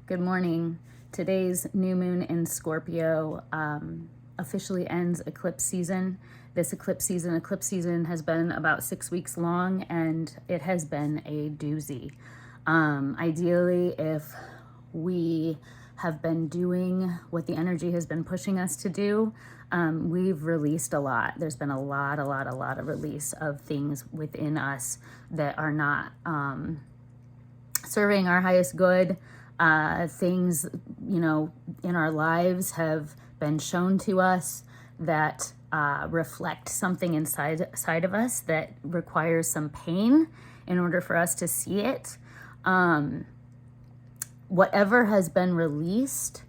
Good morning. Today's new moon in Scorpio officially ends eclipse season. This eclipse season has been about 6 weeks long, and it has been a doozy. Ideally, if we have been doing what the energy has been pushing us to do, we've released a lot. There's been a lot of release of things within us that are not serving our highest good. Things, in our lives have been shown to us that reflect something inside of us that requires some pain in order for us to see it. Whatever has been released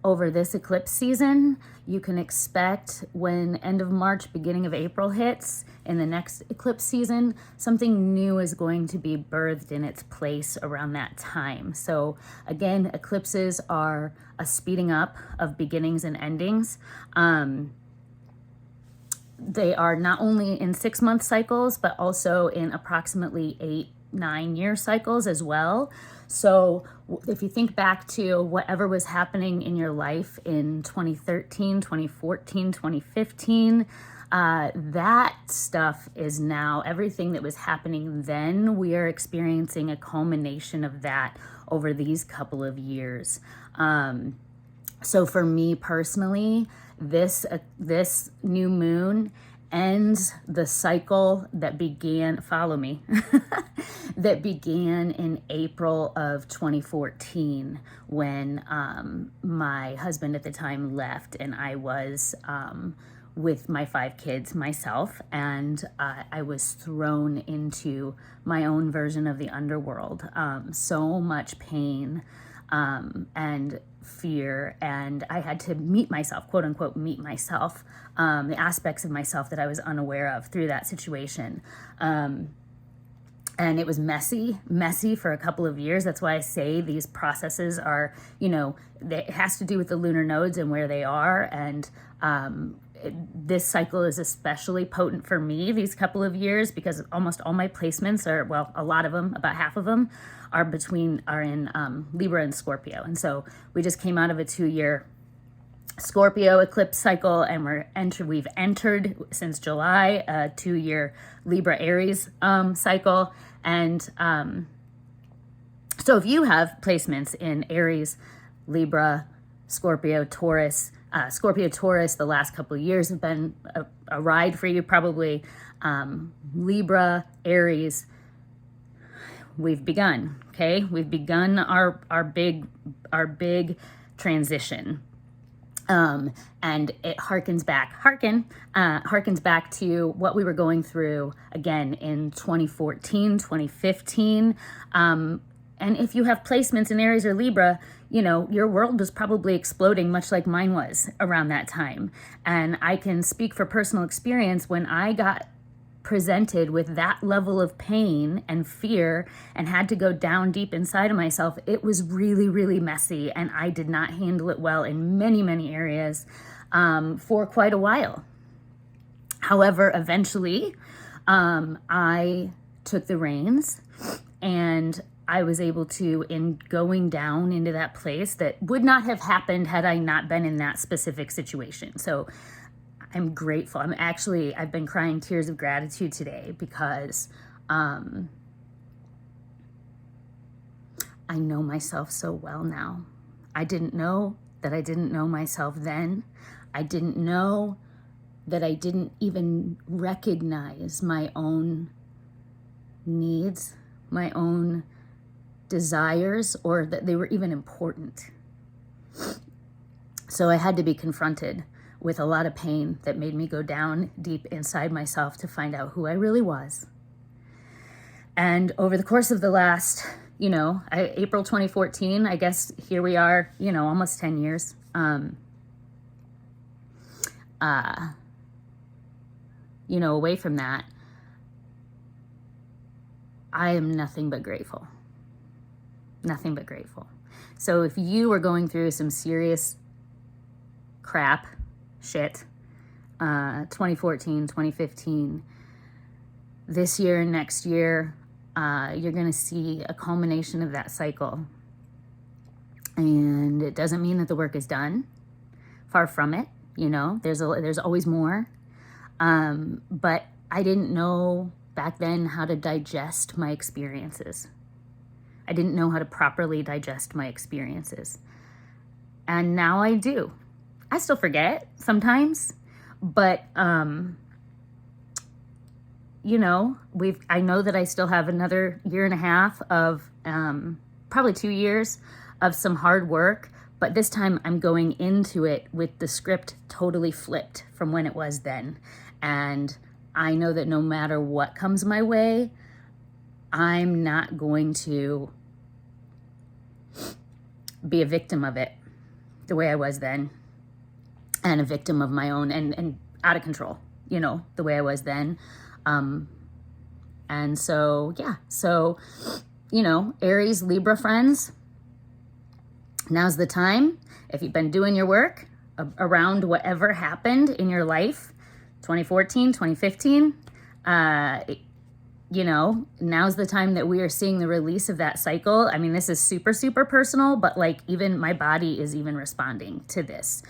over this eclipse season, you can expect when end of March, beginning of April hits in the next eclipse season, something new is going to be birthed in its place around that time. So again, eclipses are a speeding up of beginnings and endings. They are not only in 6-month cycles, but also in approximately 8-9 year cycles as well. So if you think back to whatever was happening in your life in 2013, 2014, 2015, that stuff is now, everything that was happening then, we are experiencing a culmination of that over these couple of years. So for me personally, this new moon ends the cycle that began, follow me, that began in April of 2014 when my husband at the time left, and I was with my 5 kids myself, and I was thrown into my own version of the underworld. So much pain and fear, and I had to meet myself, quote unquote, meet myself, the aspects of myself that I was unaware of through that situation. And it was messy for a couple of years. That's why I say these processes are, it has to do with the lunar nodes and where they are. And this cycle is especially potent for me these couple of years because almost all my placements are, well, a lot of them, about half of them are in Libra and Scorpio. And so we just came out of a 2-year Scorpio eclipse cycle, and we've entered since July a 2-year Libra Aries cycle. And so if you have placements in Aries, Libra, Scorpio, Taurus, the last couple of years have been a ride for you, probably. Libra, Aries, we've begun, okay? We've begun our big transition. And it harkens back to what we were going through again in 2014, 2015. And if you have placements in Aries or Libra, your world was probably exploding much like mine was around that time. And I can speak for personal experience. When I got presented with that level of pain and fear and had to go down deep inside of myself, it was really, really messy, and I did not handle it well in many, many areas for quite a while. However, eventually I took the reins, and I was able to, in going down into that place that would not have happened had I not been in that specific situation. So I'm grateful. I've been crying tears of gratitude today because I know myself so well now. I didn't know that I didn't know myself then. I didn't know that I didn't even recognize my own needs, my own desires, or that they were even important. So I had to be confronted with a lot of pain that made me go down deep inside myself to find out who I really was. And over the course of the last, April 2014, I guess here we are, almost 10 years. Away from that, I am nothing but grateful. Nothing but grateful. So if you are going through some serious crap, shit, 2014, 2015, this year and next year, you're going to see a culmination of that cycle. And it doesn't mean that the work is done. Far from it. There's always more. But I didn't know back then how to digest my experiences. I didn't know how to properly digest my experiences. And now I do. I still forget sometimes, but, I know that I still have another year and a half of, probably 2 years of some hard work, but this time I'm going into it with the script totally flipped from when it was then. And I know that no matter what comes my way, I'm not going to be a victim of it the way I was then, and a victim of my own and out of control, the way I was then. And so, yeah. So, Aries, Libra friends, now's the time. If you've been doing your work around whatever happened in your life, 2014, 2015, now's the time that we are seeing the release of that cycle. I mean, this is super, super personal, but even my body is even responding to this.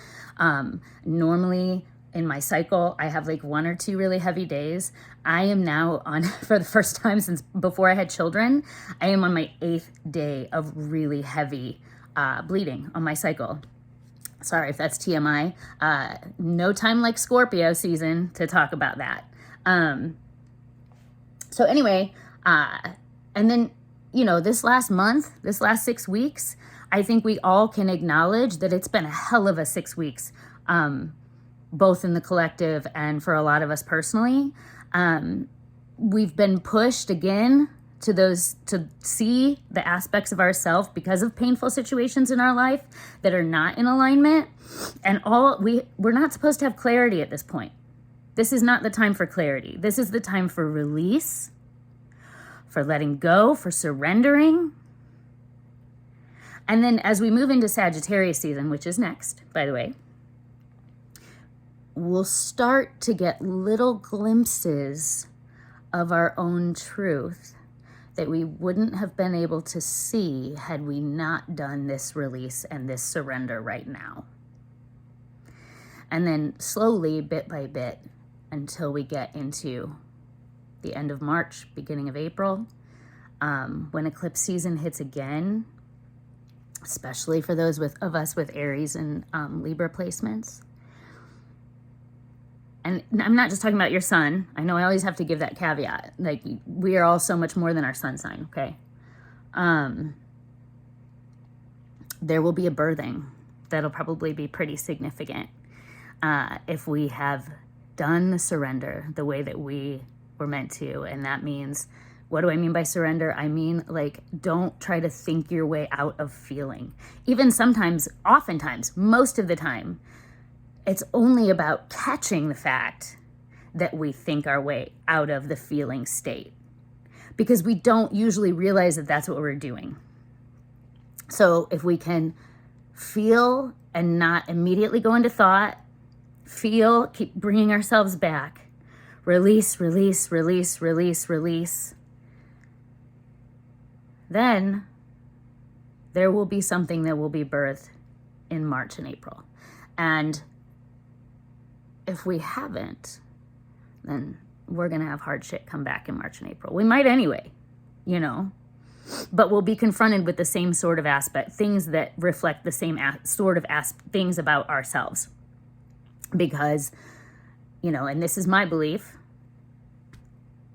Normally in my cycle, I have 1 or 2 really heavy days. I am now on, for the first time since before I had children, I am on my 8th day of really heavy bleeding on my cycle. Sorry if that's TMI. No time like Scorpio season to talk about that. So anyway, and then, this last 6 weeks, I think we all can acknowledge that it's been a hell of a 6 weeks, both in the collective and for a lot of us personally. We've been pushed again to see the aspects of ourselves because of painful situations in our life that are not in alignment. And we're not supposed to have clarity at this point. This is not the time for clarity. This is the time for release, for letting go, for surrendering. And then as we move into Sagittarius season, which is next, by the way, we'll start to get little glimpses of our own truth that we wouldn't have been able to see had we not done this release and this surrender right now. And then slowly, bit by bit, until we get into the end of March, beginning of April, when eclipse season hits again, especially for those of us with Aries and Libra placements. And I'm not just talking about your sun. I know I always have to give that caveat. We are all so much more than our sun sign, okay? There will be a birthing that'll probably be pretty significant if we have done the surrender the way that we were meant to. And that means, what do I mean by surrender? I mean, don't try to think your way out of feeling. Even sometimes, oftentimes, most of the time, it's only about catching the fact that we think our way out of the feeling state, because we don't usually realize that that's what we're doing. So if we can feel and not immediately go into thought, feel, keep bringing ourselves back, release, release, release, release, release, then there will be something that will be birthed in March and April. And if we haven't, then we're going to have hard shit come back in March and April. We might anyway, but we'll be confronted with the same sort of aspect, things that reflect the same sort of things about ourselves. Because, and this is my belief,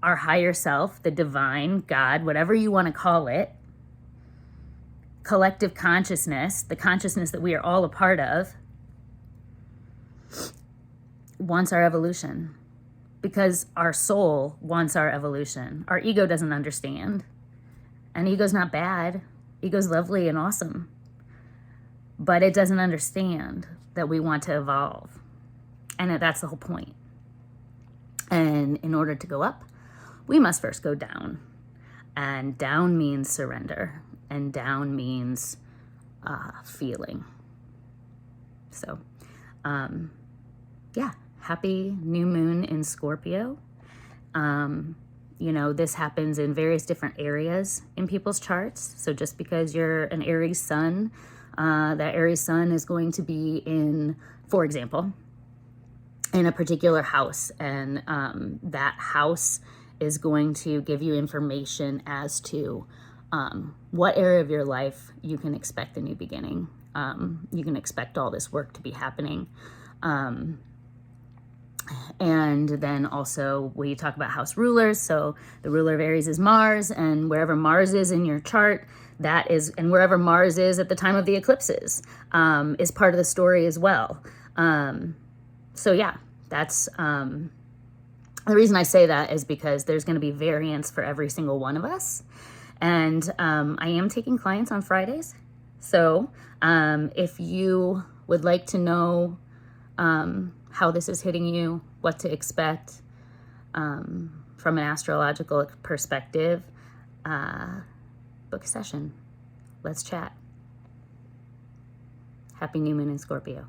our higher self, the divine, God, whatever you want to call it, collective consciousness, the consciousness that we are all a part of, wants our evolution, because our soul wants our evolution. Our ego doesn't understand. And ego's not bad. Ego's lovely and awesome. But it doesn't understand that we want to evolve. And that's the whole point. And in order to go up, we must first go down. And down means surrender. And down means feeling. So, yeah. Happy new moon in Scorpio. This happens in various different areas in people's charts. So just because you're an Aries sun That Aries sun is going to be in, for example, in a particular house, and that house is going to give you information as to what area of your life you can expect a new beginning. You can expect all this work to be happening. And then also we talk about house rulers. So the ruler of Aries is Mars, and wherever Mars is in your chart, that is, and wherever Mars is at the time of the eclipses, is part of the story as well. So yeah, that's the reason I say that is because there's going to be variance for every single one of us. And I am taking clients on Fridays. So if you would like to know how this is hitting you, what to expect from an astrological perspective, book a session. Let's chat. Happy New Moon in Scorpio.